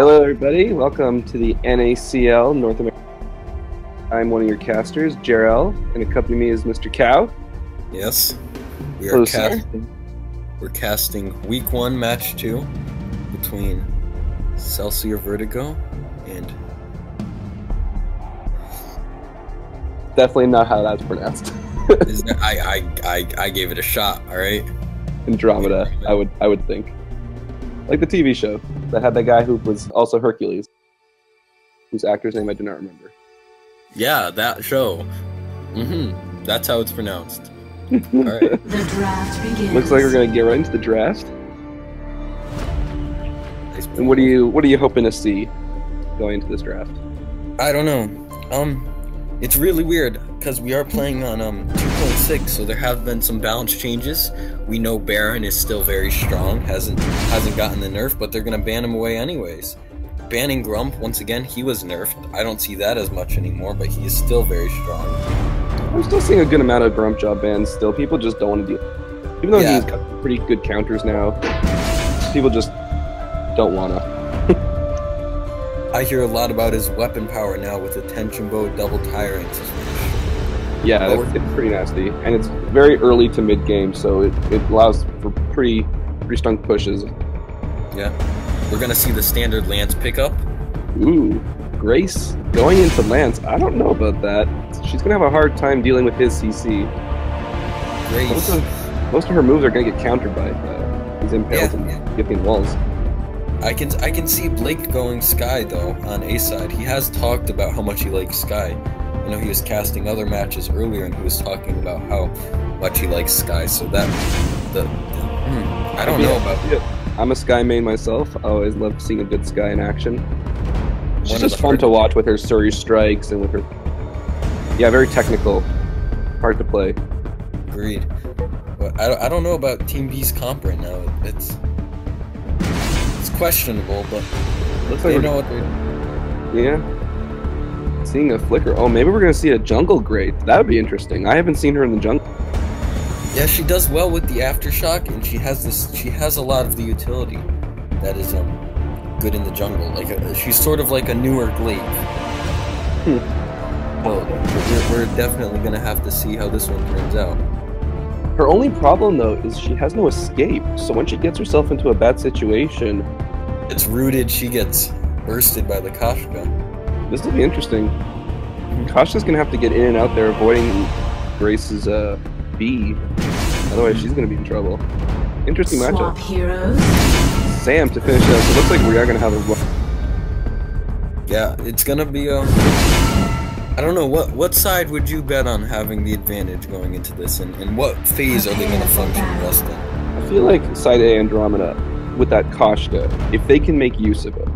Hello, everybody. Welcome to the NACL North America. I'm one of your casters, Jarrell, and accompanying me is Mr. Cow. Yes, we are Hello, casting. We're casting Week 1, Match 2 between Celsior Vertigo and Definitely not how that's pronounced. I gave it a shot. All right, Andromeda. I would think, like the TV show that had that guy who was also Hercules, whose actor's name I do not remember. Yeah, that show. That's how it's pronounced. All right. The draft begins. Looks like we're gonna get right into the draft. And what are you hoping to see going into this draft? I don't know. It's really weird because we are playing on 2.6, so there have been some balance changes. We know Baron is still very strong, hasn't gotten the nerf, but they're gonna ban him away anyways. Banning Grump, once again, he was nerfed. I don't see that as much anymore, but he is still very strong. I'm still seeing a good amount of Grump job bans still. People just don't want to deal. Even though he's got pretty good counters now, people just don't want to. I hear a lot about his weapon power now with the tension bow double tyrant. Yeah, it's pretty nasty. And it's very early to mid-game, so it allows for pretty strong pushes. Yeah. We're going to see the standard Lance pickup. Ooh, Grace going into Lance. I don't know about that. She's going to have a hard time dealing with his CC. Grace. Most of her moves are going to get countered by his impales and gifting walls. I can see Blake going Sky, though, on A side. He has talked about how much he likes Sky. I know he was casting other matches earlier, and he was talking about how much he likes Sky, so that... I don't know about that. I'm a Sky main myself. I always love seeing a good Sky in action. She's just fun to watch with her Surge strikes and with her... Yeah, very technical. Hard to play. Agreed. But I don't know about Team B's comp right now. It's questionable, but looks like they know what they're doing. Yeah. Seeing a flicker. Oh, maybe we're going to see a jungle great. That would be interesting. I haven't seen her in the jungle. Yeah, she does well with the aftershock, and she has a lot of the utility that is good in the jungle. Like she's sort of like a newer Glaive. Well, we're definitely gonna have to see how this one turns out. Her only problem though is she has no escape. So when she gets herself into a bad situation, it's rooted. She gets bursted by the Kashka. This will be interesting. Kashka's gonna have to get in and out there, avoiding Grace's B. Otherwise, she's going to be in trouble. Interesting matchup. Heroes. Sam to finish up. So it looks like we are going to have a run. Yeah, it's going to be a... I don't know, what side would you bet on having the advantage going into this, and what phase are they going to function best in? I feel like side A Andromeda, with that Kashka, if they can make use of it,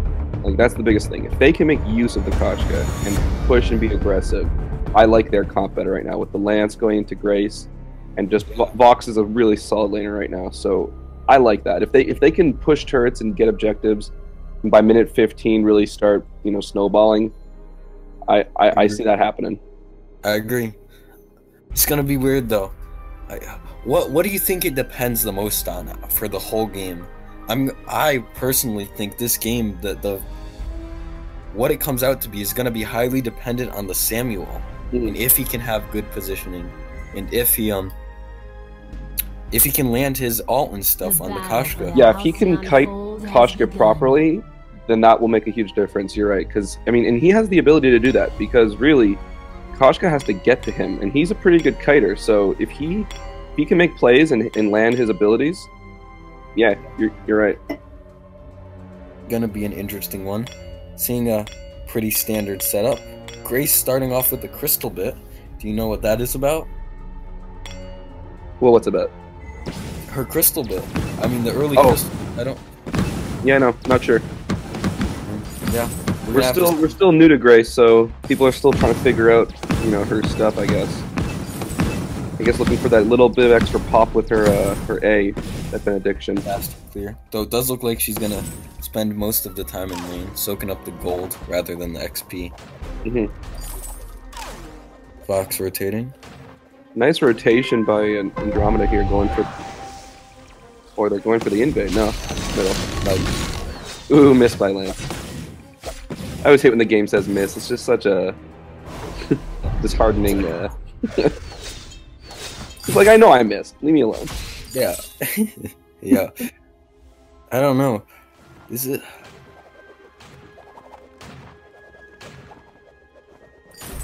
like that's the biggest thing. If they can make use of the Kashka and push and be aggressive, I like their comp better right now, with the Lance going into Grace. And just Vox is a really solid laner right now, so I like that. If they can push turrets and get objectives, and by minute 15 really start snowballing, I see that happening. I agree. It's gonna be weird though. What do you think it depends the most on for the whole game? I personally think this game what it comes out to be is gonna be highly dependent on the Samuel, and if he can have good positioning, and if he can land his ult and stuff on the Kashka. Yeah, if he can kite Kashka properly, then that will make a huge difference. You're right, because and he has the ability to do that, because really, Kashka has to get to him, and he's a pretty good kiter. So if he can make plays and land his abilities, yeah, you're right. Gonna be an interesting one. Seeing a pretty standard setup. Grace starting off with the crystal bit. Do you know what that is about? Well, what's about? Her crystal bit. I mean, the early crystal. I don't. Yeah, no, not sure. Yeah, we're still new to Grace, so people are still trying to figure out, her stuff. I guess looking for that little bit of extra pop with her A, that benediction. Fast, clear. Though it does look like she's gonna spend most of the time in lane, soaking up the gold rather than the XP. Fox rotating. Nice rotation by Andromeda here, or they're going for the invade. No, middle. Ooh, missed by Lance. I always hate when the game says miss. It's just such a disheartening. It's like, I know I missed. Leave me alone. Yeah. Yeah. I don't know. Is it?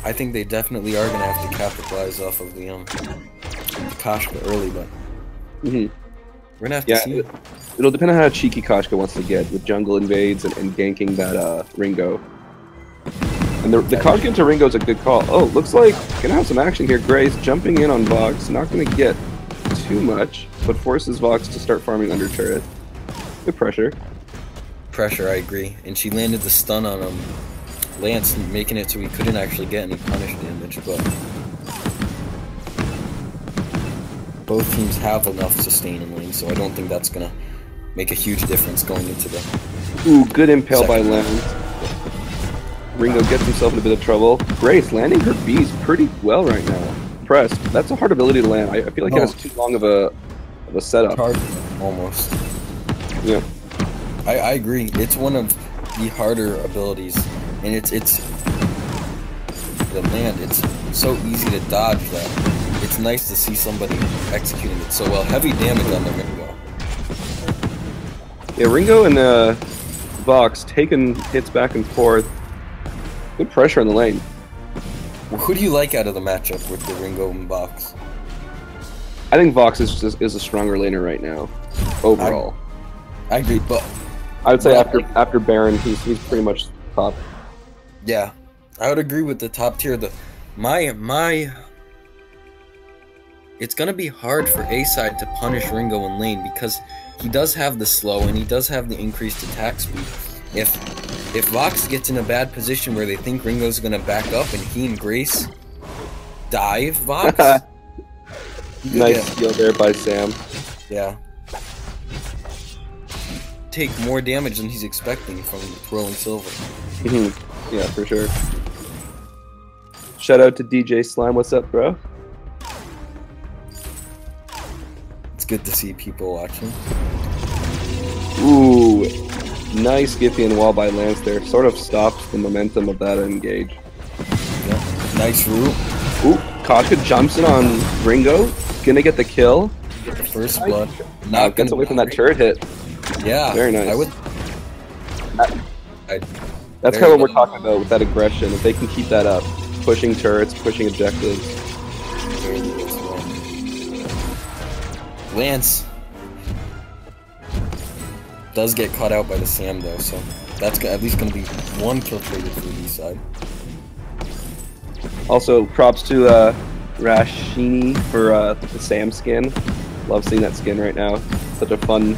I think they definitely are gonna have to capitalize off of the Koshka early, but we're gonna have to see. It'll depend on how cheeky Koshka wants to get with jungle invades and ganking that Ringo. And the Koshka into Ringo is a good call. Oh, looks like gonna have some action here. Grace jumping in on Vox, not gonna get too much, but forces Vox to start farming under turret. Good pressure. Pressure, I agree. And she landed the stun on Lance, making it so he couldn't actually get any punish damage, but both teams have enough sustain in lane, so I don't think that's gonna make a huge difference going into the good impale by Lance. Ringo gets himself in a bit of trouble. Grace landing her Bs pretty well right now. Impressed. That's a hard ability to land. I feel like it has too long of a setup. Hard, almost. Yeah. I agree. It's one of the harder abilities, and it's the land. It's so easy to dodge that it's nice to see somebody executing it so well. Heavy damage on the Ringo. Yeah, Ringo and Vox taking hits back and forth. Good pressure in the lane. Who do you like out of the matchup with the Ringo and Vox? I think Vox is a stronger laner right now, overall. I agree, but I would say after Baron, he's pretty much top. Yeah, I would agree with the top tier. It's gonna be hard for A side to punish Ringo in lane because he does have the slow and he does have the increased attack speed. If Vox gets in a bad position where they think Ringo's gonna back up and he and Grace dive Vox, nice skill there by Sam. Yeah. Take more damage than he's expecting from twirling silver. Yeah, for sure. Shout out to DJ Slime. What's up, bro? It's good to see people watching. Ooh, nice Giphian wall by Lance there. Sort of stops the momentum of that engage. Yeah. Nice root. Ooh, Koshka jumps in on Ringo. Gonna get the kill. Get the first blood. Now gets away from that turret hit. Yeah. Very nice. That's kind of what we're talking about with that aggression. If they can keep that up, pushing turrets, pushing objectives. Lance does get caught out by the Sam though, so that's at least going to be one kill traded for the side. Also, props to Rashini for the Sam skin. Love seeing that skin right now. Such a fun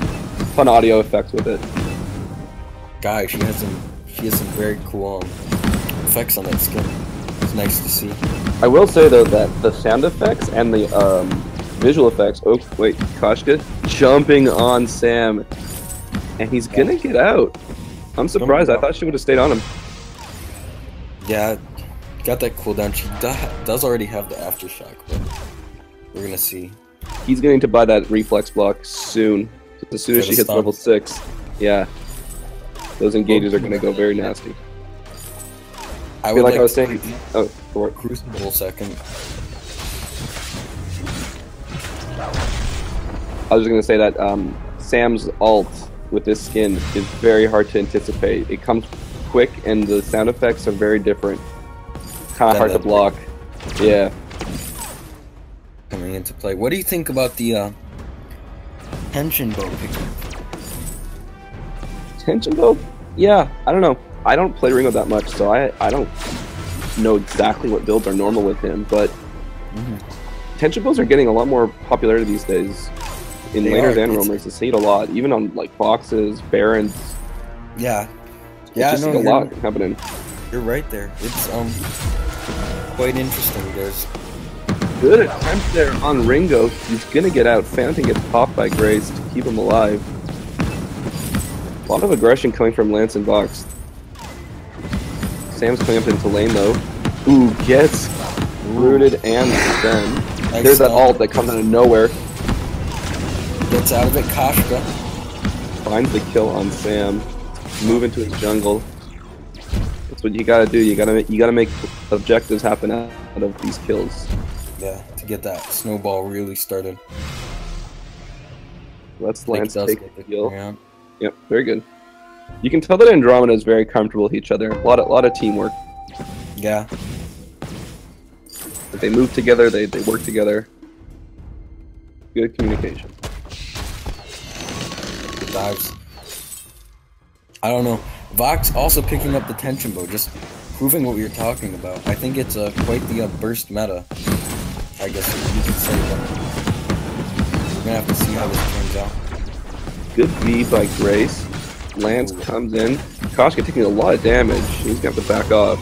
audio effects with it. Guys, she has some very cool effects on that skin. It's nice to see. I will say though that the sound effects and the visual effects. Oh wait, Koshka jumping on Sam, and he's gonna get out. I'm surprised. I thought she would have stayed on him. Yeah, got that cooldown. She does already have the aftershock, but we're gonna see. He's going to buy that reflex block soon. As soon as she hits level 6, yeah, those engages are going to go very nasty. I feel like I was saying. Oh, for it. Crucible second. I was just going to say that Sam's ult with this skin is very hard to anticipate. It comes quick, and the sound effects are very different. Kind of hard to block. Yeah. Coming into play. What do you think about the tension bow pickup? Tension bow? Yeah, I don't know. I don't play Ringo that much, so I don't know exactly what builds are normal with him, but tension bows are getting a lot more popularity these days in laners and roamers. I see it a lot, even on like boxes, barons. Yeah, just a lot happening. You're right there. It's quite interesting. There's good attempt there on Ringo. He's gonna get out. Phantom gets popped by Grace to keep him alive. A lot of aggression coming from Lance and Vox. Sam's coming up into lane though. Ooh, gets rooted and stunned. Nice There's that ult that comes out of nowhere. Gets out of it, Koshka. Finds the kill on Sam. Move into his jungle. It's That's what you gotta do. You gotta make objectives happen out of these kills. Yeah, to get that snowball really started. Let's Lance take the kill. Yeah. Yep, very good. You can tell that Andromeda is very comfortable with each other. A lot of teamwork. Yeah. They move together. They work together. Good communication. Good dives. I don't know. Vox also picking up the tension bow, just proving what we were talking about. I think it's quite the burst meta, I guess you could say, but we're gonna have to see how this turns out. Good V by Grace. Lance comes in. Koshka taking a lot of damage. He's gonna have to back off.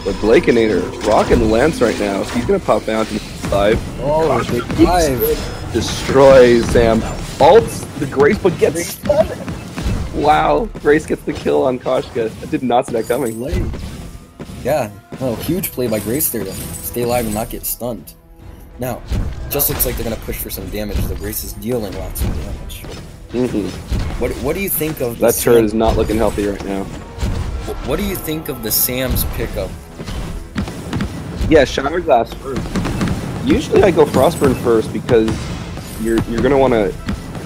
But Blakeinator rocking the Lance right now. He's gonna pop down to 5. Oh, big 5. Destroys Sam. Ults the Grace, but gets stunned. Wow, Grace gets the kill on Koshka. I did not see that coming. Yeah, no, huge play by Grace there to stay alive and not get stunned. Now, just looks like they're gonna push for some damage. The Grace is dealing lots of damage. What do you think of that turret is not looking healthy right now. What do you think of the Sam's pickup? Yeah, Shower Glass first. Usually I go Frostburn first because you're gonna want to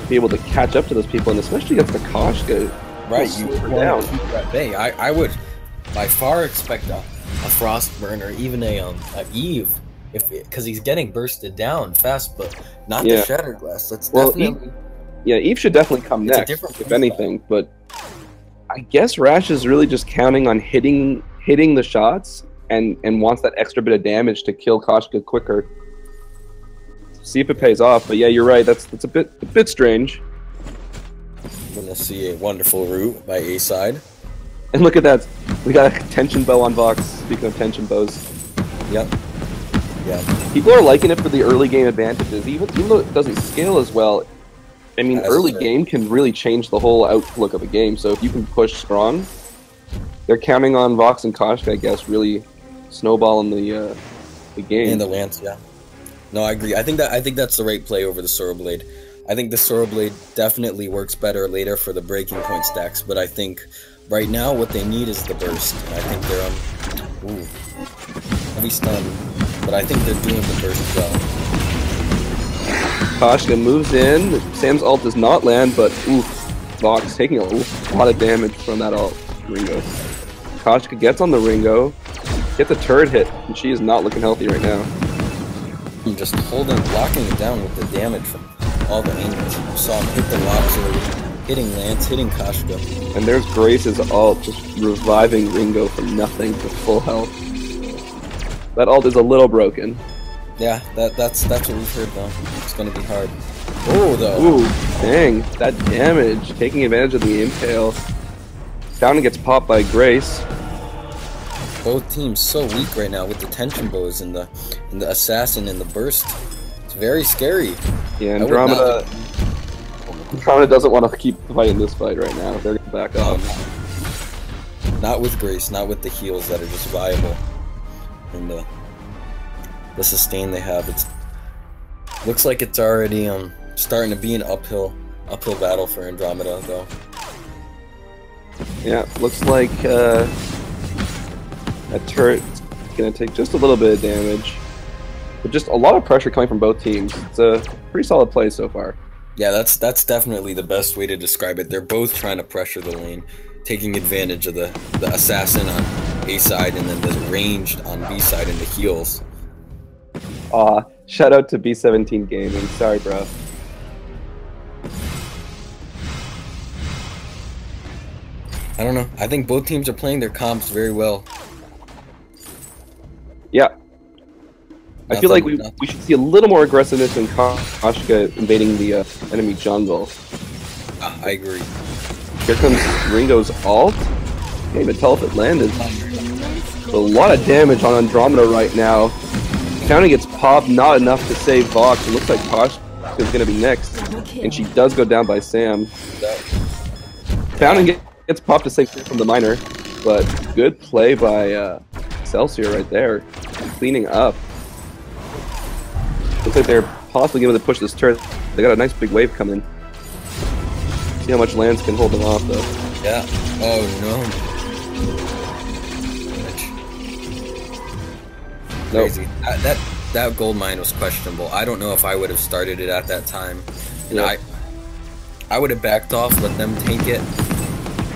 be able to catch up to those people, and especially against the Koshka. Right, you down. Hey, I would by far expect a Frostburn or even a Eve, because he's getting bursted down fast, but not the Shatter Glass. That's definitely. Eve should definitely come next, if anything. But I guess Rash is really just counting on hitting the shots and wants that extra bit of damage to kill Koshka quicker. See if it pays off. But yeah, you're right. That's a bit strange. We're gonna see a wonderful route by A side. And look at that. We got a tension bow on Vox. Speaking of tension bows. Yep. Yeah. People are liking it for the early game advantages, even though it doesn't scale as well. I mean, early game can really change the whole outlook of a game. So if you can push strong, they're counting on Vox and Koshka, I guess, really snowballing the game. And the Lance, yeah. No, I agree. I think that's the right play over the Sorrow Blade. I think the Sorrow Blade definitely works better later for the breaking point stacks, but I think right now what they need is the burst. And I think they're heavy stun, but I think they're doing the burst well. Koshka moves in. Sam's ult does not land, but Vox taking a lot of damage from that ult. Ringo. Koshka gets on the Ringo, gets a turret hit, and she is not looking healthy right now. Just locking it down with the damage from all the angles. You saw him hit the locks early, hitting Lance, hitting Koshka. And there's Grace's ult, just reviving Ringo from nothing to full health. That ult is a little broken. Yeah, that's what we've heard though. It's gonna be hard. Oh, though. Ooh, dang, that damage. Taking advantage of the impale. Down gets popped by Grace. Both teams so weak right now with the tension bows and the assassin and the burst. It's very scary. Yeah, Andromeda doesn't want to keep fighting this fight right now. They're gonna back off. Not with Grace, not with the heals that are just viable. And the sustain they have. It looks like it's already starting to be an uphill battle for Andromeda though. Yeah, looks like that turret's gonna take just a little bit of damage, but just a lot of pressure coming from both teams. It's a pretty solid play so far. Yeah, that's definitely the best way to describe it. They're both trying to pressure the lane, taking advantage of the assassin on A side and then the ranged on B side and the heals. Aw, shout out to B17 Gaming. Sorry, bro. I don't know. I think both teams are playing their comps very well. Yeah. I feel like we should see a little more aggressiveness in Koshka invading the enemy jungle. I agree. Here comes Ringo's ult. Can't even tell if it landed. A lot of damage on Andromeda right now. Counting gets popped, not enough to save Vox. It looks like Koshka is going to be next. And she does go down by Sam. Fountain gets popped to save from the miner. But good play by Celsior right there. Cleaning up. Looks like they're possibly able to push this turret. They got a nice big wave coming. See how much Lance can hold them off, though. Yeah. Oh, no. Crazy. That gold mine was questionable. I don't know if I would have started it at that time. And Yeah. I would have backed off, let them take it.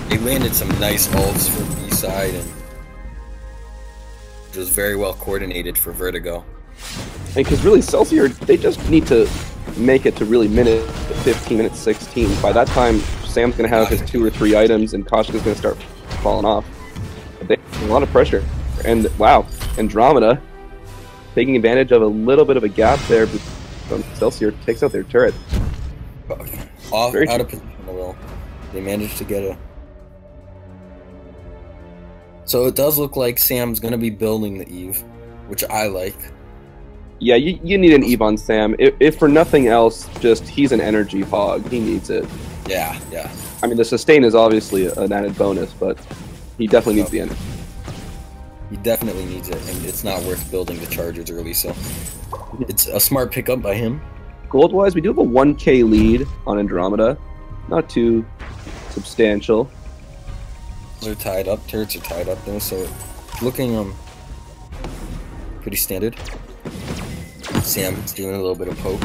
They landed some nice ults for B side, and it was very well coordinated for Vertigo. Because really, Celsior, they just need to make it to really minute 15, minute 16. By that time, Sam's going to have his 2 or 3 items, and Koshka's going to start falling off. But they have a lot of pressure. And wow, Andromeda taking advantage of a little bit of a gap there, but Celsior takes out their turret. Out of position a little. They managed to get a... So it does look like Sam's going to be building the Eve, which I like. Yeah, you need an Eve on Sam. If for nothing else, just he's an energy hog. He needs it. Yeah. I mean, the sustain is obviously an added bonus, but he definitely needs the energy. He definitely needs it, and it's not worth building the chargers early, so it's a smart pickup by him. Gold-wise, we do have a 1k lead on Andromeda. Not too substantial. They're tied up. Turrets are tied up, though, so it's looking pretty standard. Sam's doing a little bit of poke.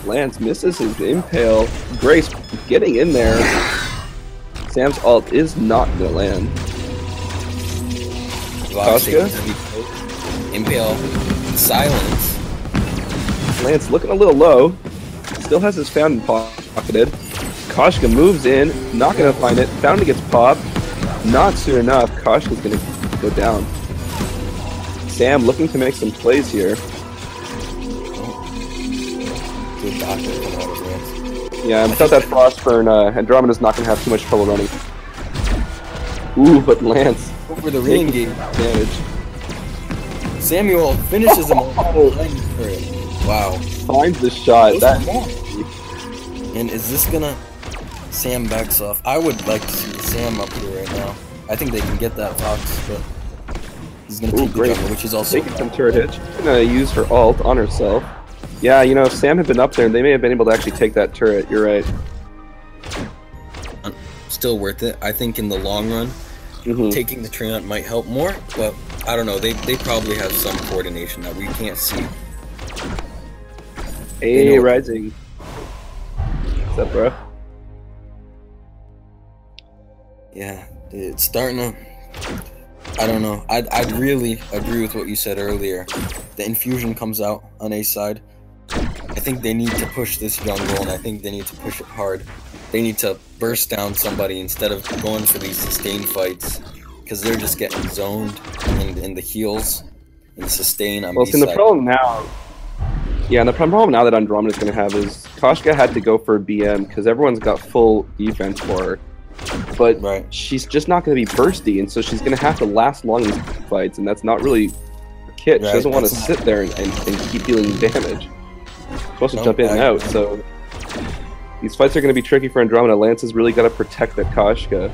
Lance misses his impale. Grace getting in there. Sam's ult is not gonna land. Koshka? Impale. Silence. Lance looking a little low. Still has his fountain pocketed. Koshka moves in. Not gonna find it. Fountain gets popped. Not soon enough. Koshka's gonna go down. Sam looking to make some plays here. Good doctor coming out of Lance. Yeah, without that Frostburn, Andromeda's not going to have too much trouble running. Ooh, but Lance. Over the ring game advantage. Samuel finishes him off. Wow. Finds the shot. And is this gonna... Sam backs off. I would like to see Sam up here right now. I think they can get that Fox, but he's gonna take the jungle, which is also... Taking some turret hits. She's going to use her ult on herself. Yeah, you know, if Sam had been up there, they may have been able to actually take that turret. You're right. Still worth it. I think in the long run, taking the Treant might help more, but I don't know. They probably have some coordination that we can't see. Hey, Rising. What's up, bro? Yeah, it's starting to... I don't know. I'd really agree with what you said earlier. The infusion comes out on A side. I think they need to push this jungle, and I think they need to push it hard. They need to burst down somebody instead of going for these sustained fights, because they're just getting zoned in the heals and the sustain on B side. The problem now... Yeah, and the problem now that Andromeda's going to have is Koshka had to go for a BM, because everyone's got full defense for her. But she's just not going to be bursty, and so she's going to have to last long in these fights, and that's not really a kit. She doesn't want to sit there and keep dealing damage. She's supposed to jump in and out, so these fights are going to be tricky for Andromeda. Lance has really got to protect that Koshka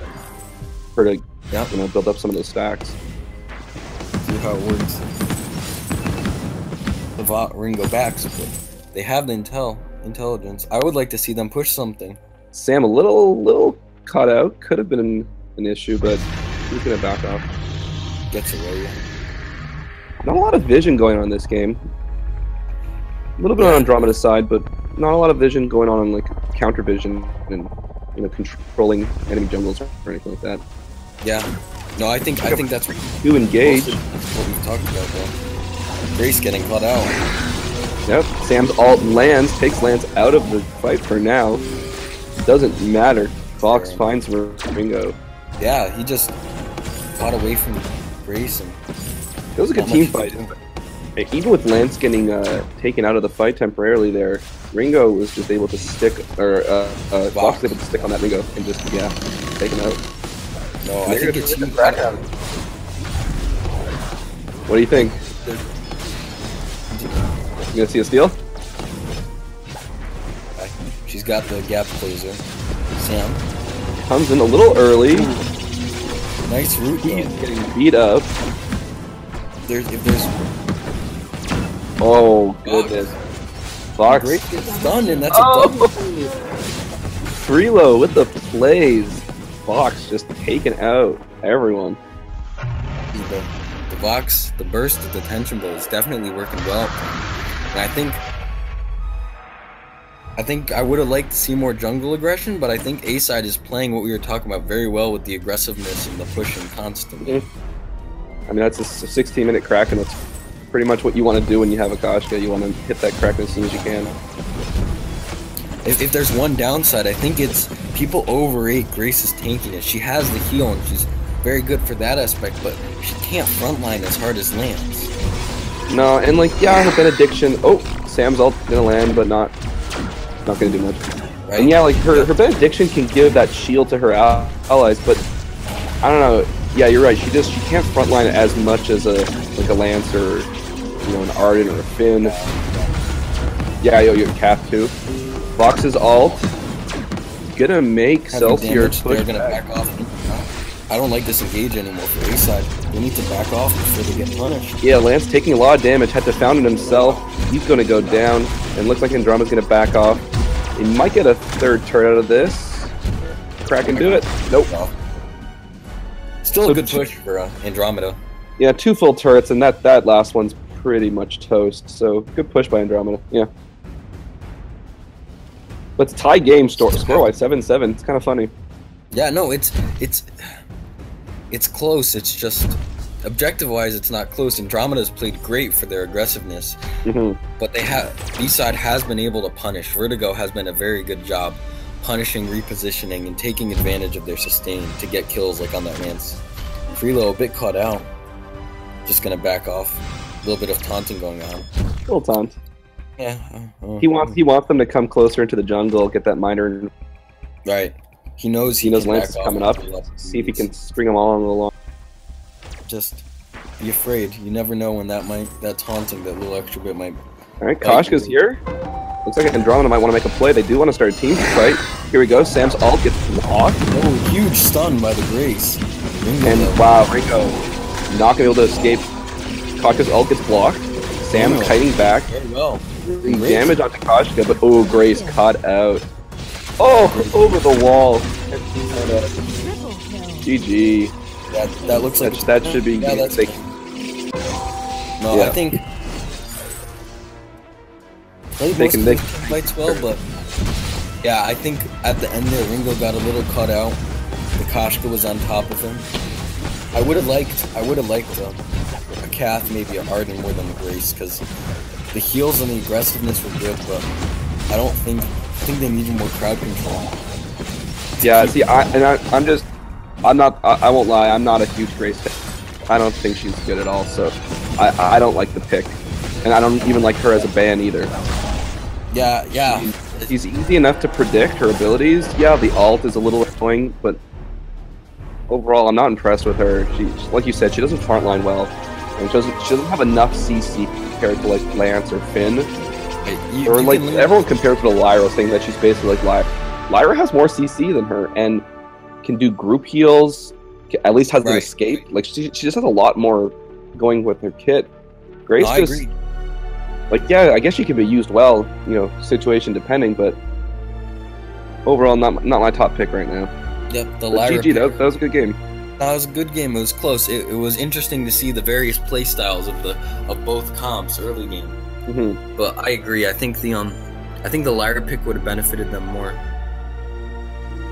for her to build up some of those stacks. See how it works. The Ringo backs, but they have the intelligence. I would like to see them push something. Sam a little caught out. Could have been an issue, but he's going to back off. Gets away. Not a lot of vision going on in this game. A little bit on Andromeda's side, but not a lot of vision going on like counter vision and controlling enemy jungles or anything like that. Yeah. No, I think that's you engage. What we've talked about though. Grace getting cut out. Yep. Sam's ult lands, takes Lance out of the fight for now. Doesn't matter. Fox finds Ringo. Yeah, he just got away from Grace, and it was a good team fight. Even with Lance getting taken out of the fight temporarily there, Ringo was just able to stick, or Fox was able to stick on that Ringo and just, take him out. No, I think it's... What do you think? You gonna see a steal? She's got the gap closer. Sam comes in a little early. Nice root. He's getting beat up. If there's... Oh, goodness. Fox gets done, and that's a double. Freelo with the plays. Fox just taking out everyone. The Vox, the burst, the detention bowl is definitely working well. And I think I would have liked to see more jungle aggression, but I think A-side is playing what we were talking about very well with the aggressiveness and the pushing constantly. I mean, that's a 16-minute Kraken. That's pretty much what you want to do when you have a Koshka. You want to hit that Kraken as soon as you can. If there's one downside, I think it's people overrate Grace's tankiness. She has the heal and she's very good for that aspect, but she can't frontline as hard as Lance. No, and like, yeah, her benediction. Oh, Sam's ult gonna land, but not gonna do much. Right? And yeah, like her benediction can give that shield to her allies, but I don't know. Yeah, you're right. She can't frontline it as much as a Lance or an Arden or a Finn. Yeah, you have Cath too. Vox's ult gonna make Celsior push. They're gonna back off. I don't like this engage anymore for A-side. They need to back off before they get punished. Yeah, Lance taking a lot of damage, had to found it himself. He's gonna go down, and looks like Andromeda's gonna back off. He might get a third turn out of this. Kraken do it? Nope. Still a good push for Andromeda. Yeah, 2 full turrets, and that last one's pretty much toast. So good push by Andromeda. Yeah. Let's tie game score-wise, 7-7. It's kind of funny. Yeah, no, it's close. It's just objective-wise, it's not close. Andromeda's played great for their aggressiveness, but B-side has been able to punish. Vertigo has been a very good job punishing, repositioning, and taking advantage of their sustain to get kills like on that Lance. Freelo a bit caught out. Just gonna back off. A little bit of taunting going on. A little taunt. Yeah. He wants them to come closer into the jungle, get that miner. Right. He knows Lance is coming up. See if he can string them all on the long. Just be afraid. You never know when that taunting, that little extra bit might. All right, Koshka's here. Looks like Andromeda might want to make a play. They do want to start a team fight. Here we go. Sam's ult gets blocked. Oh, huge stun by the Grace. Wow, Ringo not gonna be able to escape. Koshka's ult gets blocked. Sam kiting back. Very well. Damage onto Koshka, but Grace caught out. Oh, over the wall. GG. That looks like that should be. Yeah, that's no, yeah. I think they fights well, but yeah, I think at the end there, Ringo got a little cut out. The Koshka was on top of him. I would have liked a Cath, maybe a Arden more than the Grace, because the heals and the aggressiveness were good, but I think they needed more crowd control. Yeah, see, I won't lie, I'm not a huge Grace fan. I don't think she's good at all, so I don't like the pick. And I don't even like her as a ban either. Yeah. She's easy enough to predict her abilities. Yeah, the ult is a little annoying, but overall, I'm not impressed with her. She, like you said, she doesn't frontline well. And she doesn't have enough CC compared to like Lance or Finn. Or like everyone compares her to Lyra, saying that she's basically like Lyra. Lyra has more CC than her and can do group heals. At least has an escape. Like she just has a lot more going with her kit. Grace I agree. Like yeah, I guess she can be used well, situation depending, but overall not my top pick right now. Yep, the Lyra. GG, that was a good game. That was a good game. It was close. It was interesting to see the various play styles of both comps early game. But I agree. I think the Lyra pick would have benefited them more.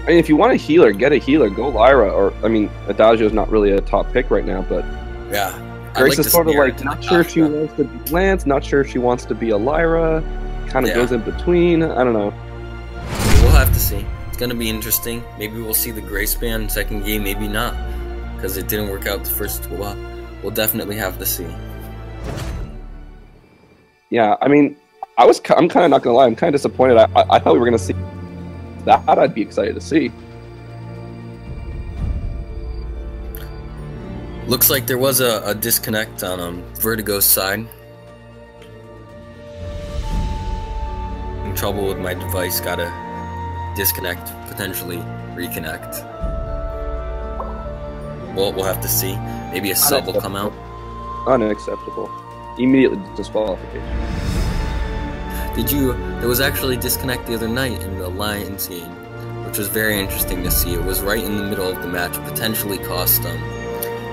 I mean, if you want a healer, get a healer. Go Lyra. Or I mean, Adagio's not really a top pick right now, but yeah, Grace is sort of like not sure if she wants to be Lance, not sure if she wants to be a Lyra. Kind of goes in between. I don't know. We'll have to see. It's gonna be interesting. Maybe we'll see the Grace ban second game. Maybe not, because it didn't work out the first. We'll definitely have to see. Yeah, I mean, I'm kind of not gonna lie. I'm kind of disappointed. I thought we were gonna see that. I'd be excited to see. Looks like there was a disconnect on Vertigo's side. In trouble with my device. Gotta disconnect, potentially reconnect. Well, we'll have to see. Maybe a sub will come out. Unacceptable. Immediately disqualification. There was actually a disconnect the other night in the Lions game, which match was very interesting to see. It was right in the middle of the match, potentially cost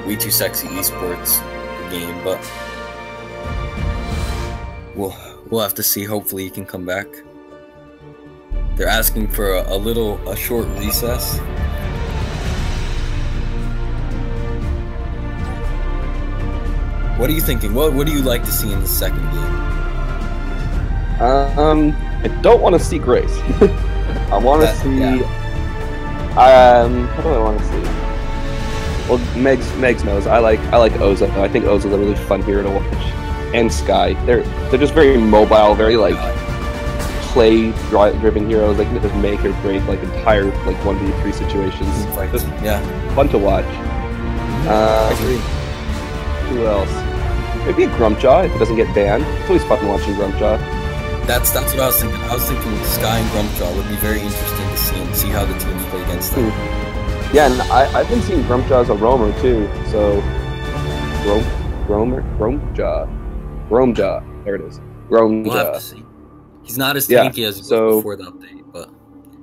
We Too Sexy Esports the game, but we'll have to see. Hopefully he can come back. They're asking for a short recess. What are you thinking? What do you like to see in the second game? I don't want to see Grace. I want to see. Yeah. How do I want to see? Well, Megs knows. I like Oza. I think Oza's a really fun hero to watch. And Sky. They're just very mobile, very like play-driven heroes. They can just make or break like entire like 1v3 situations. Just fun to watch. I agree. Who else? Maybe a Grumpjaw if it doesn't get banned. It's always fun watching Grumpjaw. That's what I was thinking. I was thinking Sky and Grumpjaw would be very interesting to see and see how the teams play against them. Yeah, and I've been seeing Grumpjaw as a roamer too. So Gromjaw. There it is. Gromjaw. We'll have to see. He's not as tanky as he was before the update, but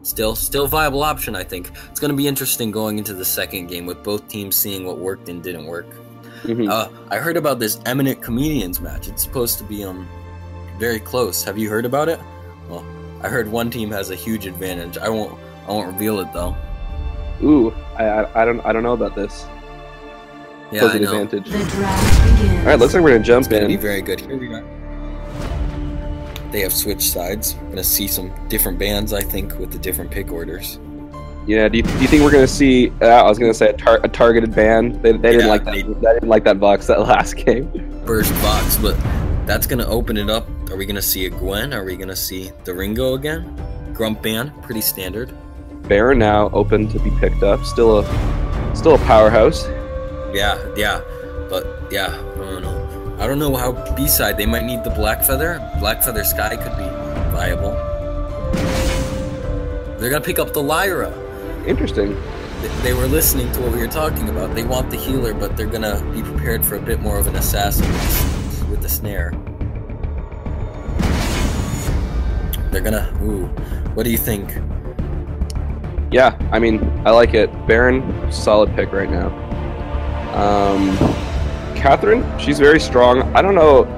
still viable option. I think it's going to be interesting going into the second game with both teams seeing what worked and didn't work. I heard about this Eminent Comedians match. It's supposed to be very close. Have you heard about it? Well, I heard one team has a huge advantage. I won't reveal it though. Ooh, I don't know about this. Yeah, I know. Advantage. All right, looks like we're gonna jump in. It's gonna be very good. Here we are. They have switched sides. We're gonna see some different bands, I think, with the different pick orders. Yeah. Do you think we're gonna see? I was gonna say a targeted ban. They didn't like that. They didn't like that box that last game. First box, but that's gonna open it up. Are we gonna see a Gwen? Are we gonna see the Ringo again? Grump ban, pretty standard. Baron now open to be picked up. Still a powerhouse. Yeah, but I don't know how B-side. They might need the Black Feather. Black Feather Sky could be viable. They're gonna pick up the Lyra. Interesting. They were listening to what we were talking about. They want the healer, but they're gonna be prepared for a bit more of an assassin with the snare. They're gonna. Ooh, what do you think? Yeah, I mean, I like it. Baron, solid pick right now. Catherine, she's very strong. I don't know.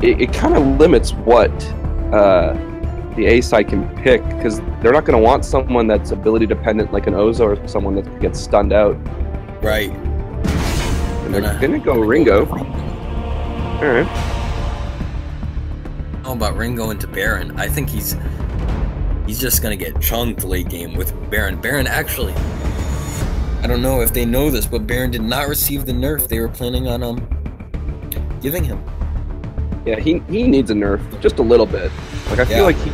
It kind of limits what the A side can pick because they're not going to want someone that's ability dependent like an Oza or someone that gets stunned out. Right. And they're going to go Ringo. All right. How about Ringo into Baron? I think he's just gonna get chunked late game with Baron. Baron actually, I don't know if they know this, but Baron did not receive the nerf they were planning on giving him. Yeah, he needs a nerf, just a little bit. Like I feel like he's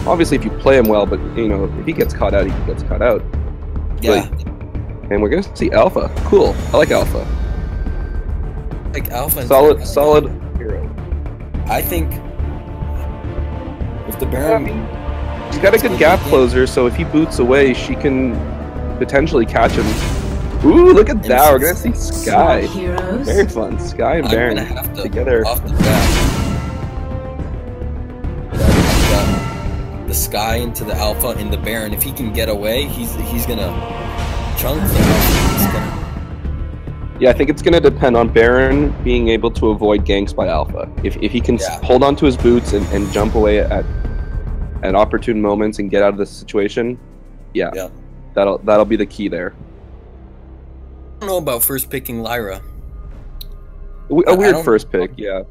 obviously if you play him well, but you know if he gets caught out, he gets caught out. Yeah. And we're gonna see Alpha. Cool. I like Alpha. Like Alpha. Solid hero. I think if the Baron, he's got a good gap closer, so if he boots away, she can potentially catch him. Ooh, look at that! We're gonna see Sky. Very fun. Sky and Baron together. Off the bat, the Sky into the Alpha and the Baron. If he can get away, he's gonna chunk the Alpha. Yeah, I think it's going to depend on Baron being able to avoid ganks by Alpha. If he can hold on to his boots and jump away at opportune moments and get out of the situation, that'll be the key there. I don't know about first picking Lyra. A weird first pick, yeah.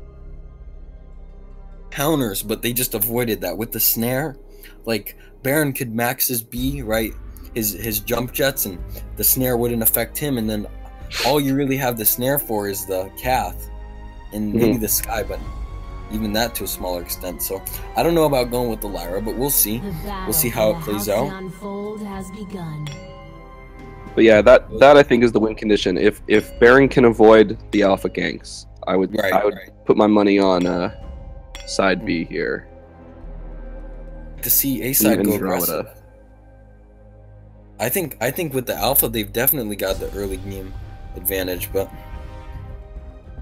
Counters, but they just avoided that with the snare. Like Baron could max his B, right? His jump jets, and the snare wouldn't affect him, and then all you really have the snare for is the Cath and maybe the Sky, but even that to a smaller extent. So I don't know about going with the Lyra, but we'll see. We'll see how it plays out. But yeah, that I think is the win condition. If Baron can avoid the Alpha ganks, I would put my money on side B here. To see A side go aggressive. I think with the Alpha they've definitely got the early game advantage, but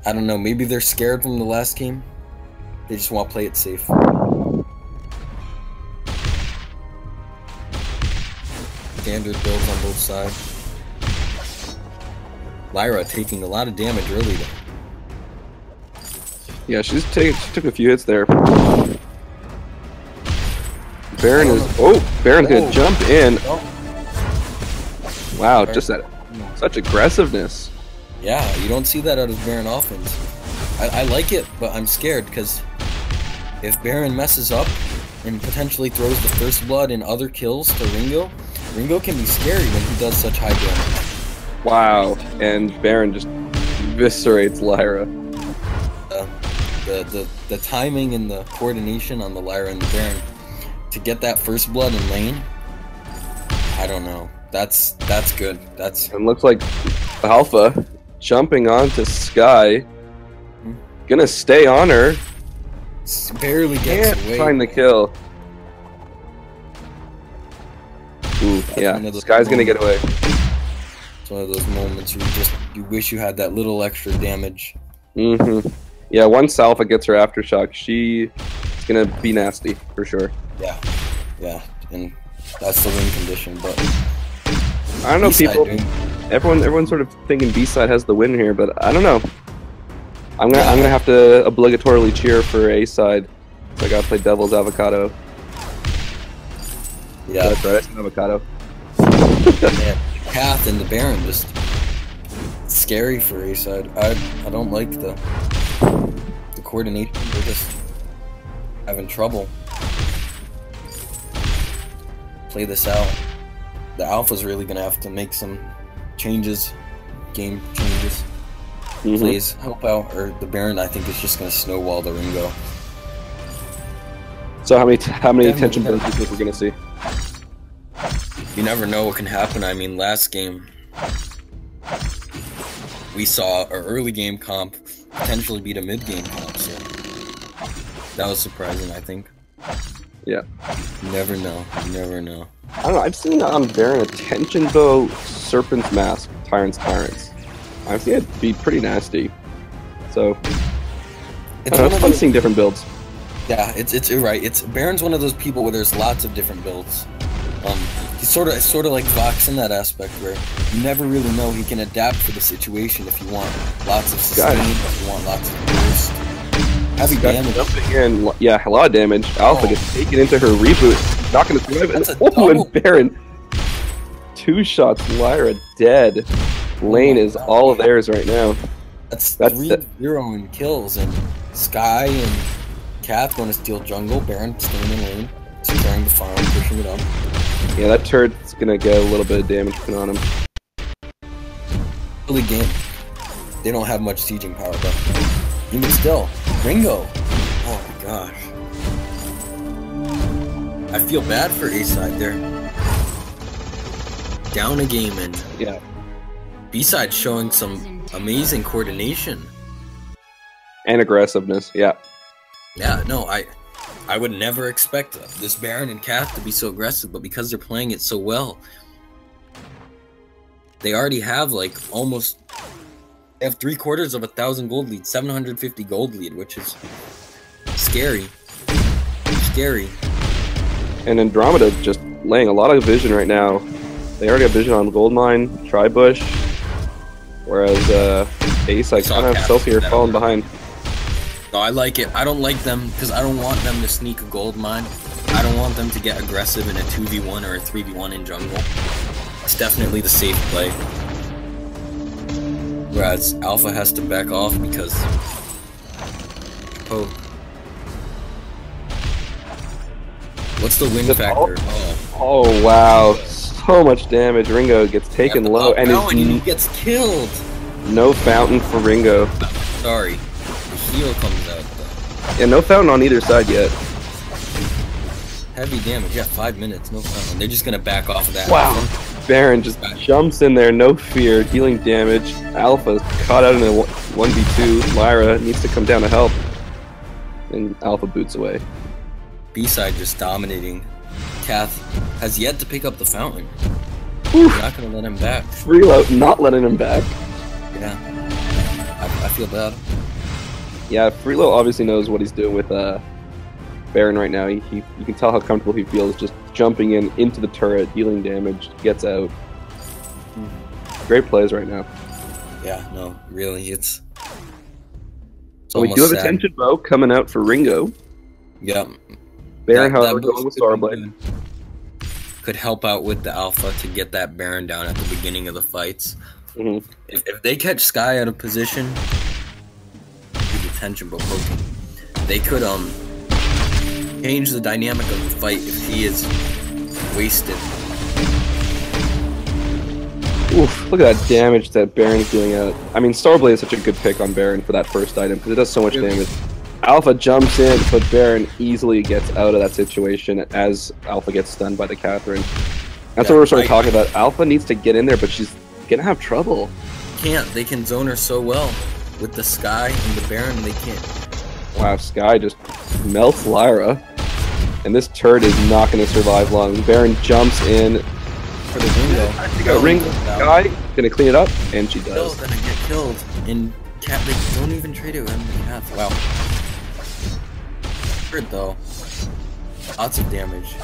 I don't know, maybe they're scared from the last game. They just want to play it safe. standard builds on both sides. Lyra taking a lot of damage early though. Yeah, she took a few hits there. Baron is Baron's gonna jump in. Wow, just that such aggressiveness. Yeah, you don't see that out of Baron offense. I like it, but I'm scared because if Baron messes up and potentially throws the first blood and other kills to Ringo, Ringo can be scary when he does such high damage. Wow, and Baron just eviscerates Lyra. The timing and the coordination on the Lyra and the Baron to get that first blood in lane, I don't know. That's good. And looks like Alpha jumping onto Sky, gonna stay on her. Barely gets away. Find the kill. Ooh, yeah. Sky's gonna get away. It's one of those moments where you wish you had that little extra damage. Yeah, once Alpha gets her aftershock, she's gonna be nasty for sure. Yeah, and that's the win condition. But I don't know, people. Everyone's sort of thinking B-side has the win here, but I don't know. I'm gonna have to obligatorily cheer for A-side. So I gotta play Devil's Avocado. Yeah, that's right. I said avocado. Man, Kath and the Baron just scary for A-side. I don't like the coordination. They're just having trouble. Play this out. The Alpha's really gonna have to make some changes, game changes. Plays help out, or the Baron I think is just gonna snowball the Ringo. So how many attention builds do you think we're gonna see? You never know what can happen. I mean, last game we saw our early game comp potentially beat a mid game comp, so that was surprising. I think. Yeah. You never know. You never know. I don't know. I've seen on Baron attention bow, Serpent's Mask, Tyrant's. I've seen it be pretty nasty. So it's fun seeing different builds. Yeah, you're right. Baron's one of those people where there's lots of different builds. He's sort of like Vox in that aspect where you never really know. He can adapt for the situation if you want lots of sustain, if you want lots of burst. Heavy damage. And, yeah, a lot of damage. Alpha gets taken into her reboot. Not going to survive it. And Baron. 2 shots. Lyra dead. Lane is all of theirs right now. That's 3-0 in kills. And Sky and Kath going to steal jungle. Baron staying in lane. Securing the farm, pushing it up. Yeah, that turret's going to get a little bit of damage put on him. Early game. They don't have much sieging power, but even still, Ringo. Oh my gosh. I feel bad for A-side there. Down a game and yeah. B-side showing some amazing coordination. And aggressiveness, yeah. Yeah, no, I would never expect this Baron and Kath to be so aggressive, but because they're playing it so well, they already have like almost... They have 750 gold lead, 750 gold lead, which is scary. Scary. And Andromeda just laying a lot of vision right now. They already have vision on Goldmine, Tribush, whereas Ace, I kind of have Celsior falling behind. No, I like it. I don't like them because I don't want them to sneak a Goldmine. I don't want them to get aggressive in a 2v1 or a 3v1 in jungle. It's definitely the safe play. Whereas Alpha has to back off because... Oh. What's the win factor? Oh wow. So much damage. Ringo gets taken low and he gets killed. No fountain for Ringo. Sorry. The heal comes out though. Yeah, no fountain on either side yet. Heavy damage. Yeah, 5 minutes. No fountain. They're just gonna back off of that. Wow. Baron just jumps in there, no fear, dealing damage. Alpha's caught out in a 1v2. Lyra needs to come down to help. And Alpha boots away. B-side just dominating. Kath has yet to pick up the fountain. Oof. They're not going to let him back. Freelo not letting him back. Yeah. I feel bad. Yeah, Freelo obviously knows what he's doing with Baron right now. You can tell how comfortable he feels just jumping into the turret, dealing damage, gets out. Great plays right now. Yeah, no, really, it's so we do have sad. a tension bow coming out for Ringo. Yep. Baron, however, going with Starblade. Could help out with the Alpha to get that Baron down at the beginning of the fights. If they catch Sky out of position, with the tension bow poking, they could change the dynamic of the fight if he is wasted. Oof, look at that damage that Baron's dealing out. I mean, Starblade is such a good pick on Baron for that first item, because it does so much damage. Alpha jumps in, but Baron easily gets out of that situation as Alpha gets stunned by the Catherine. That's what we're sort of talking about. Alpha needs to get in there, but she's gonna have trouble. They can zone her so well. With the Sky and the Baron, they can't. Wow, Sky just melts Lyra. And this turret is not going to survive long. Baron jumps in for the Ringo. Ringo. Sky gonna clean it up, and she does. Gonna get killed. And they don't even trade it when they have. Wow. Hurt though. Lots of damage.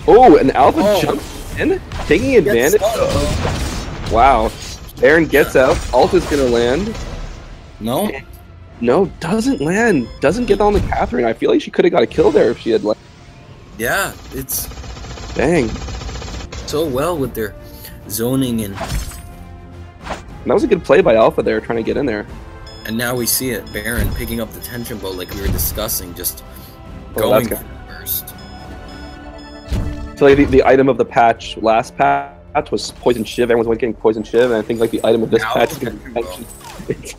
Oh, and Alpha jumps in, taking advantage. Wow. Baron gets out. Ult is gonna land. No. No, doesn't land. Doesn't get on the Catherine. I feel like she could have got a kill there if she had. Yeah, it's. Dang. So well with their zoning and. That was a good play by Alpha there, trying to get in there. And now we see it. Baron picking up the tension bow like we were discussing, just going first. I feel like the item of the patch, last patch, was Poison Shiv. Everyone's getting Poison Shiv, and I think like the item of this patch is going to be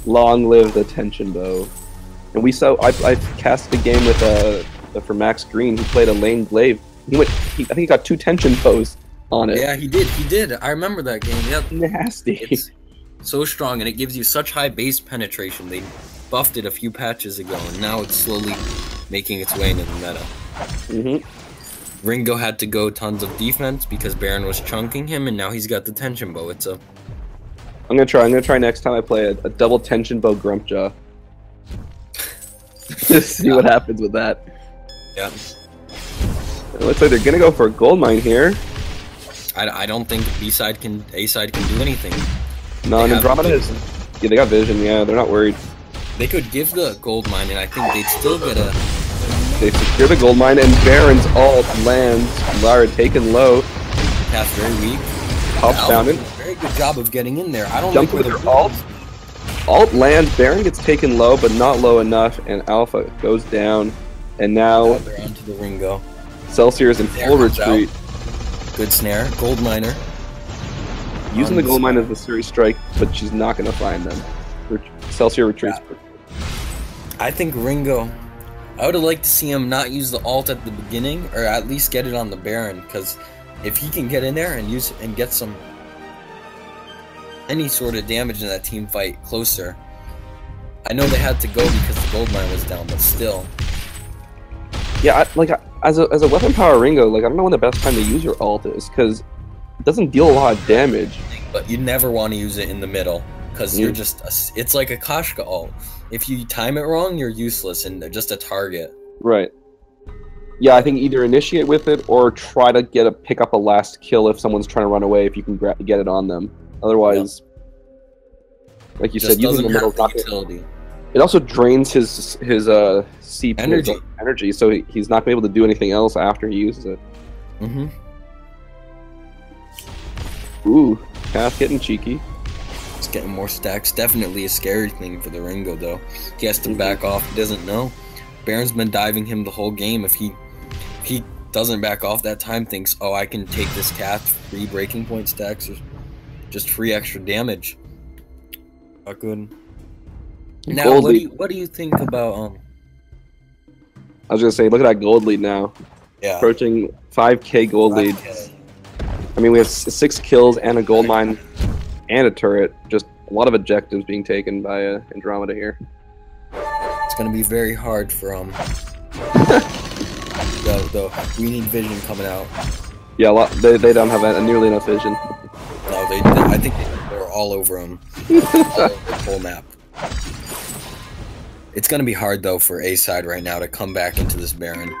Long live the tension bow. And we saw, I cast a game with for Max Green. He played a lane glaive. I think he got 2 tension bows on it. Yeah, he did. I remember that game. Yep. Nasty. It's so strong, and it gives you such high base penetration. They buffed it a few patches ago, and now it's slowly making its way into the meta. Ringo had to go tons of defense because Baron was chunking him, and now he's got the tension bow. It's a. I'm gonna try next time I play a double tension bow Grumpjaw. Just see what happens with that. Yeah. It looks like they're gonna go for a gold mine here. I don't think A side can do anything. No, and Andromeda is. Yeah, they got vision. Yeah, they're not worried. They could give the gold mine, and I think they'd still get a. They secure the gold mine, and Baron's ult lands. Lyra taken low. Cast very weak. Pops down in. Very good job of getting in there. I don't jump with her ult. Ult lands. Baron gets taken low, but not low enough, and Alpha goes down. And now they're onto the Ringo. Celsior is in full retreat. Good snare. Gold miner. Using the gold mine as the series strike, but she's not going to find them. Celsior retreats. Yeah. I think Ringo. I would have liked to see him not use the ult at the beginning, or at least get it on the Baron, because if he can get in there and use and get some any sort of damage in that team fight closer. I know they had to go because the gold mine was down, but still. Yeah, as a weapon power Ringo, like I don't know when the best time to use your ult is, because it doesn't deal a lot of damage. But you never want to use it in the middle, because you're just it's like a Kashka ult. If you time it wrong, you're useless and just a target. Right. Yeah, I think either initiate with it or try to pick up a last kill if someone's trying to run away. If you can get it on them, otherwise, like you said, using the middle is not utility. It also drains his CP energy, so he's not gonna be able to do anything else after he uses it. Ooh, Cass getting cheeky. It's getting more stacks. Definitely a scary thing for the Ringo, though. He has to back off. He doesn't know. Baron's been diving him the whole game. If he doesn't back off that time, thinks, oh, I can take this Cass free breaking point stacks or just free extra damage. Not good. Now, what do you think about I was gonna say, look at that gold lead now. Yeah. Approaching 5K gold lead. I mean, we have 6 kills and a gold mine and a turret. Just a lot of objectives being taken by Andromeda here. It's gonna be very hard for the we need vision coming out. Yeah, they don't have nearly enough vision. No, I think they're all over him. All over the whole map. It's gonna be hard though for A side right now to come back into this Baron.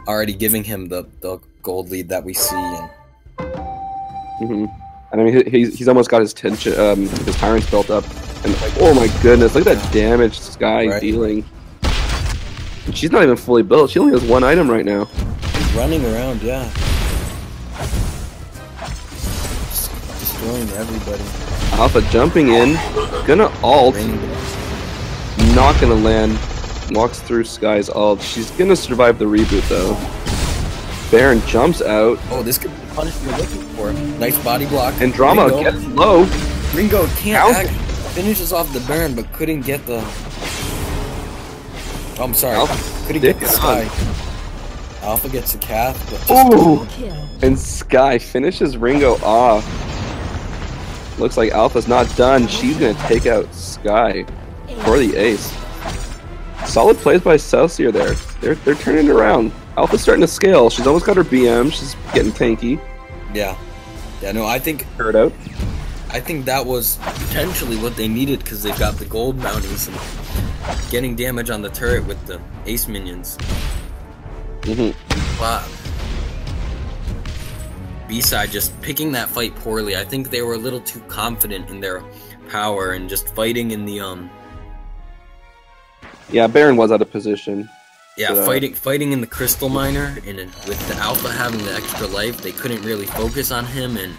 already giving him the gold lead that we see. And And I mean, he's almost got his tension, his tyrants built up, and like, oh my goodness, look at that damage Sky dealing. And she's not even fully built. She only has one item right now. He's running around, yeah, destroying everybody. Alpha jumping in, gonna ult, not gonna land. Walks through Sky's ult. She's gonna survive the reboot though. Baron jumps out. Oh, this could be the punishment we're looking for. Nice body block. Andromeda gets low. Ringo can't finishes off the Baron, but couldn't get the. Oh, I'm sorry. Couldn't get the Sky. Alpha gets the Cath. Ooh! And Sky finishes Ringo off. Looks like Alpha's not done. She's gonna take out Sky for the ace. Solid plays by Celsior there. They're turning it around. Alpha's starting to scale. She's almost got her BM. She's getting tanky. Yeah. Yeah, no, I think... Heard out. I think that was potentially what they needed because they've got the gold mountings and getting damage on the turret with the ace minions. Wow. B-side just picking that fight poorly. I think they were a little too confident in their power and just fighting in the Yeah, Baron was out of position. Yeah, fighting in the crystal miner, and with the Alpha having the extra life, they couldn't really focus on him, and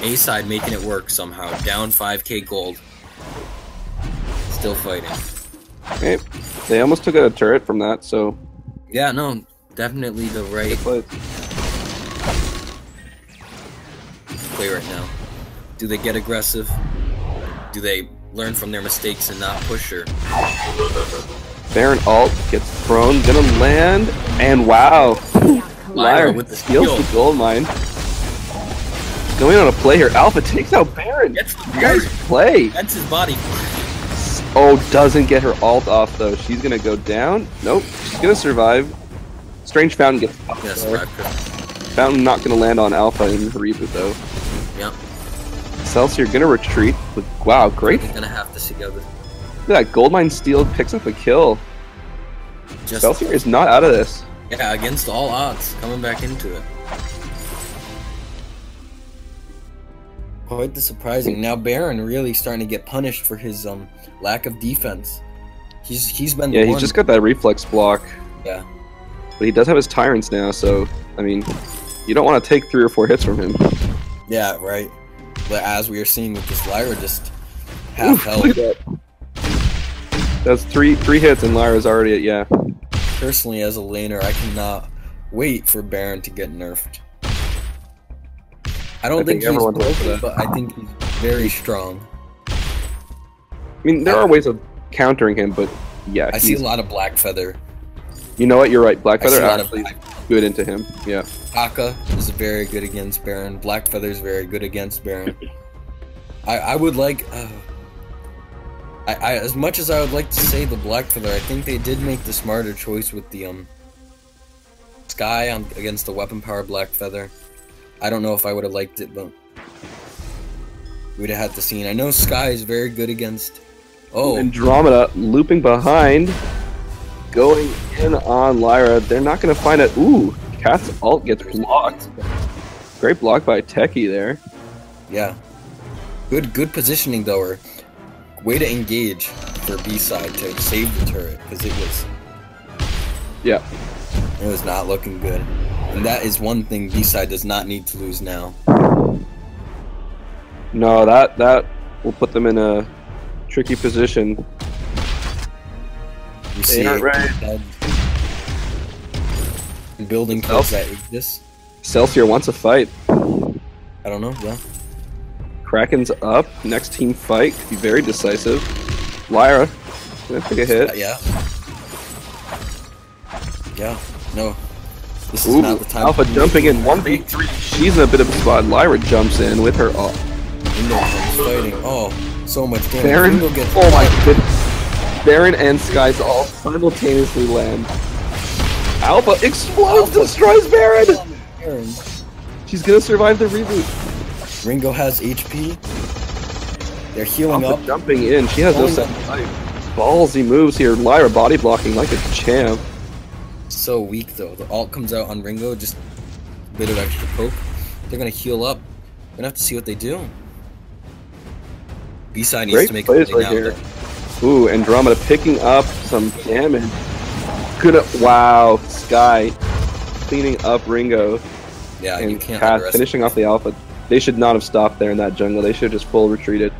A-side making it work somehow. Down 5k gold. Still fighting. Okay. They almost took out a turret from that, so... Yeah, no, definitely the right play right now. Do they get aggressive? Do they learn from their mistakes and not push her? Baron ult gets thrown, gonna land, and wow! Lyra with the steals the gold mine. Going on a play here. Alpha takes out Baron. Nice play. That's his body. Oh, doesn't get her ult off though. She's gonna go down. Nope. She's gonna survive. Strange Fountain gets popped. Yes, Fountain not gonna land on Alpha in her reboot though. Yep. Celsior gonna retreat. With, wow, great. He's gonna have to see other. Look at that. Goldmine steal picks up a kill. Celsior is not out of this. Yeah, against all odds, coming back into it. Quite the surprising. Now Baron really starting to get punished for his lack of defense. He's been the one. He's just got that reflex block. Yeah. But he does have his tyrants now, so I mean, you don't want to take 3 or 4 hits from him. Yeah, right. But as we are seeing with this Lyra, just half health. Look at that. That's three hits and Lyra's already at Personally, as a laner, I cannot wait for Baron to get nerfed. I don't think he's broken, but I think he's very strong. I mean, there are ways of countering him, but yeah. I see a lot of Black Feather. You know what? You're right. Black Feather actually good into him. Yeah. Akka is very good against Baron. Black Feather is very good against Baron. I would like... I as much as I would like to say the Black Feather, I think they did make the smarter choice with the Sky against the weapon power Black Feather. I don't know if I would have liked it, but we'd have had to see. I know Sky is very good against. Oh, Andromeda looping behind, going in on Lyra. They're not going to find it. Ooh, Cath's ult gets blocked. Great block by Techie there. Yeah, good positioning though. Or way to engage for B-side to save the turret because it was not looking good. And that is one thing B-side does not need to lose now. No, that will put them in a tricky position. You see it right. Building towards that Aegis. Celsior wants a fight. I don't know, yeah. Kraken's up. Next team fight could be very decisive. Lyra gonna take a hit. Yeah. Yeah, no. This is not the time. Alpha jumping in 1v3. She's in a bit of a spot. Lyra jumps in with her ult. Fighting. Oh, so much damage. Baron. Oh my goodness. Baron and Sky's ult simultaneously land. Alpha explodes, destroys Baron. She's gonna survive the reboot. Ringo has HP. They're healing Alpha up. Jumping in. She has no second life. Ballsy moves here. Lyra body blocking like a champ. so weak though. The ult comes out on Ringo, just a bit of extra poke. They're gonna heal up. We're gonna have to see what they do. B-side needs to make a play now. Here. Ooh, Andromeda picking up some damage. Wow, Sky cleaning up Ringo. Yeah, and you can't Cass finishing off the Alpha. They should not have stopped there in that jungle. They should have just full retreated.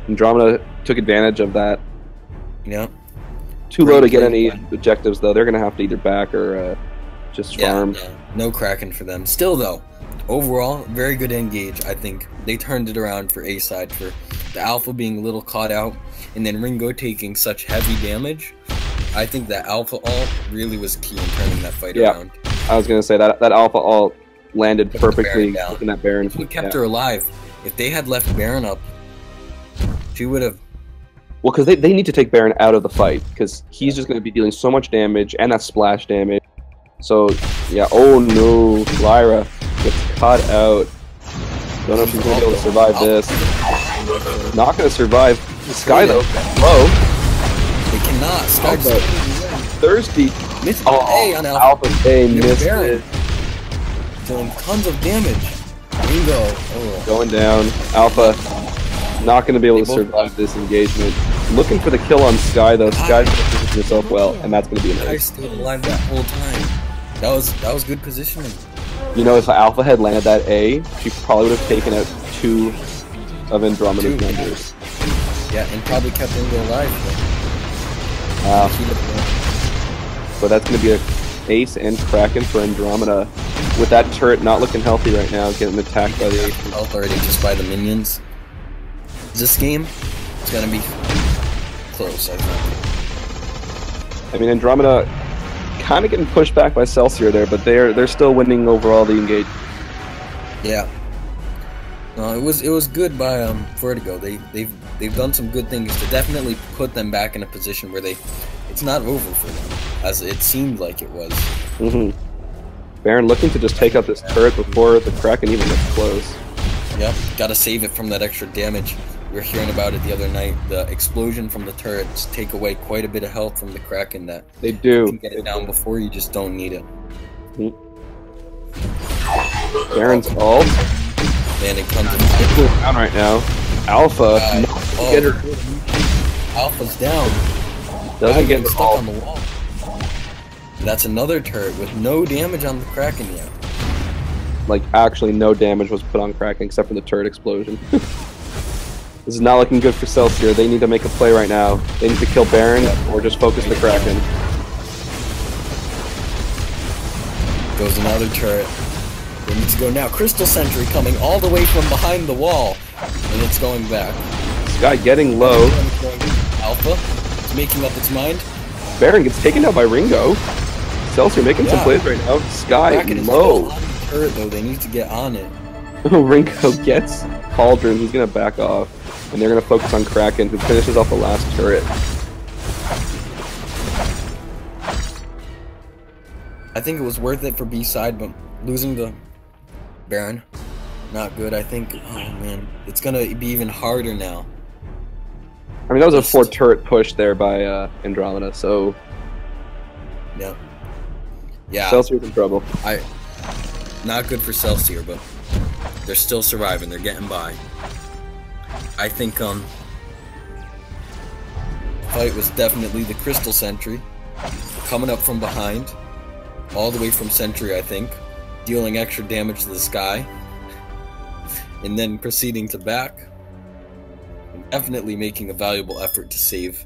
Andromeda took advantage of that. Yeah. Too low to get any objectives, though. They're going to have to either back or just farm. Yeah, no Kraken for them. Still, though, overall, very good engage, I think. They turned it around for A-side, for the Alpha being a little caught out, and then Ringo taking such heavy damage. I think that Alpha ult really was key in turning that fight around. I was going to say that Alpha ult landed perfectly in that Baron. If we kept her alive, if they had left Baron up, she would have... Well, because they need to take Baron out of the fight, because he's just going to be dealing so much damage, and that splash damage. So, yeah, oh no, Lyra gets caught out. Don't know if she's going to be able to survive this. Not going to survive. Sky, though, low. They cannot. Sky's thirsty. Missed A on Alpha. Alpha A missed it. Doing tons of damage. Ringo. Oh. Going down. Alpha not going to be able to survive this engagement. Looking for the kill on Sky, though. Sky's going to position herself well, and that's going to be a nice. Sky stayed alive that whole time. That was good positioning. You know, if Alpha had landed that A, she probably would have taken out 2 of Andromeda's members. Yeah, and probably kept Ringo alive. So that's going to be a Ace and Kraken for Andromeda. With that turret not looking healthy right now, getting attacked by the Ace. Health already just by the minions. This game is going to be close, I think. I mean, Andromeda kind of getting pushed back by Celsior there, but they're still winning overall the engage. Yeah. No, it was good by Vertigo. They've done some good things to definitely put them back in a position where it's not over for them, as it seemed like it was. Baron looking to just take out this turret before the Kraken even gets close. Yep, gotta save it from that extra damage. We were hearing about it the other night. The explosion from the turrets take away quite a bit of health from the Kraken. That they do. You can get it down before you just don't need it. Baron's ult. Man, it comes down right now. Alpha. Get her. Alpha's down. Doesn't get stuck on the wall. That's another turret with no damage on the Kraken yet. Like, actually no damage was put on Kraken except for the turret explosion. This is not looking good for Celsior. They need to make a play right now. They need to kill Baron or just focus the Kraken. Goes another turret. They need to go now. Crystal Sentry coming all the way from behind the wall. And it's going back. Sky getting low. Alpha. It's making up its mind. Baron gets taken out by Ringo. Celsior making some plays right now. Sky low. Turret though, they need to get on it. Ringo gets Cauldron. He's gonna back off, and they're gonna focus on Kraken, who finishes off the last turret. I think it was worth it for B-side, but losing the Baron, not good. I think. Oh man, it's gonna be even harder now. I mean, that was a 4 turret push there by Andromeda, so yeah. Celsier's in trouble. Not good for Celsior, but they're still surviving. They're getting by. I think fight was definitely the Crystal Sentry coming up from behind, all the way from Sentry, I think, dealing extra damage to the Sky, and then proceeding to back, and definitely making a valuable effort to save.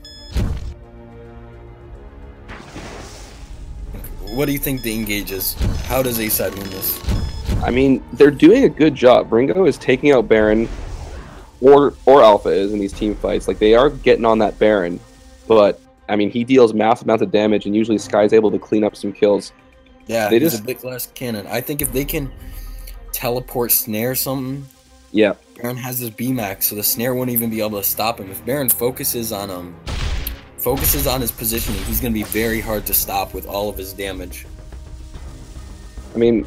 What do you think the engage is? How does A-side win this? I mean, they're doing a good job. Ringo is taking out Baron, or Alpha is in these team fights. Like, they are getting on that Baron, but I mean, he deals massive amounts of damage, and usually Sky's able to clean up some kills. Yeah, he's a big glass cannon. I think if they can teleport snare something, Baron has this B-max, so the snare wouldn't even be able to stop him. If Baron focuses on his positioning, he's going to be very hard to stop with all of his damage. I mean,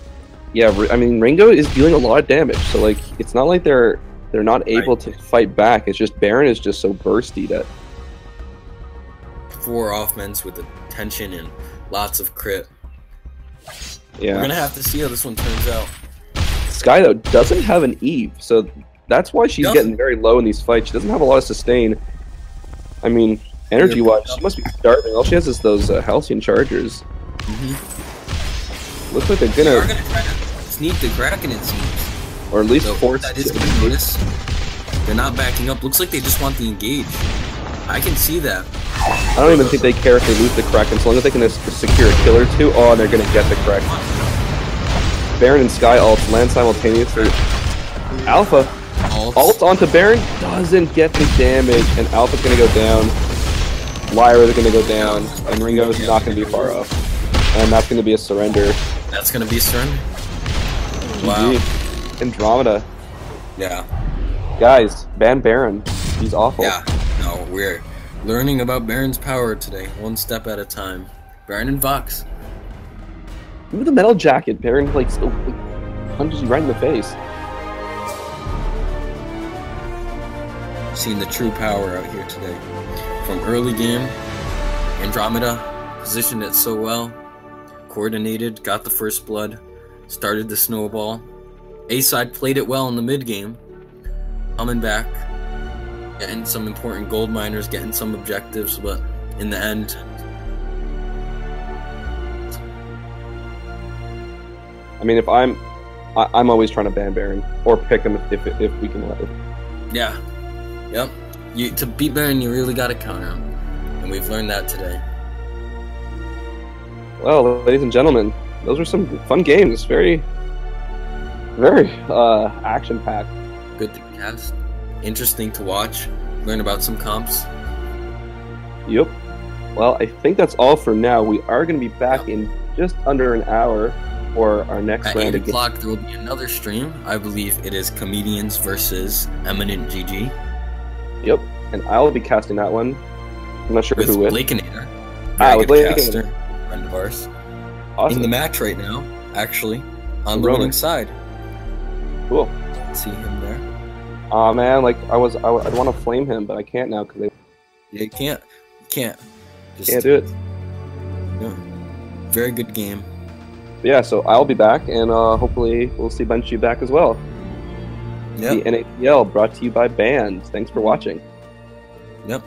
yeah, I mean, Ringo is dealing a lot of damage, so like, it's not like they're not able to fight back. It's just Baron is just so bursty that 4 offense with the tension and lots of crit. Yeah. We're gonna have to see how this one turns out. Sky though doesn't have an Eve, so that's why she's Doesn't. getting very low in these fights. She doesn't have a lot of sustain. I mean, energy-wise, she must be starving. All she has is those Halcyon Chargers. Looks like they're They are gonna, gonna try to sneak the Kraken, it seems. or at least So force. that is gonna notice. They're not backing up. Looks like they just want the engage. I can see that. I don't even think they care if they lose the Kraken, so long as they can secure a kill or two. Oh, and they're gonna get the Kraken. Baron and Sky ults land simultaneously. Alpha ult onto Baron, doesn't get the damage, and Alpha's gonna go down. Lyra's gonna go down, and Ringo's not gonna be far off. And that's gonna be a surrender. That's gonna be a surrender. Wow. GG. Andromeda. Yeah. Guys, ban Baron. He's awful. Yeah. No, we're learning about Baron's power today, one step at a time. Baron and Vox. Look at the metal jacket. Baron like still punches you right in the face. Seeing the true power out here today. From early game, Andromeda positioned it so well, coordinated, got the first blood, started the snowball. A-side played it well in the mid game, coming back, getting some important gold miners, getting some objectives, but in the end, I mean, if I'm always trying to ban Baron or pick him if we can let it. yeah, yep. To beat Baron, you really got to counter him, and we've learned that today. Well, ladies and gentlemen, those were some fun games. Very action-packed. Good to cast, interesting to watch, learn about some comps. Yep. Well, I think that's all for now. We are going to be back in just under an hour for our next At round. 8 o'clock, there will be another stream. I believe it is Comedians versus Eminent GG. Yep, and I'll be casting that one. I'm not sure With who wins. Blakenator. With Very good Blakenator. caster, friend of ours. Awesome. In the match right now, actually, on the Roman. winning side. Cool. See him there. Aw, man, like I'd want to flame him, but I can't now because Yeah, you can't. You can't. Just, can't do it. Yeah. Very good game. But yeah, so I'll be back, and hopefully we'll see Bunch you back as well. Yep. The NACL brought to you by Band. Thanks for watching. Yep.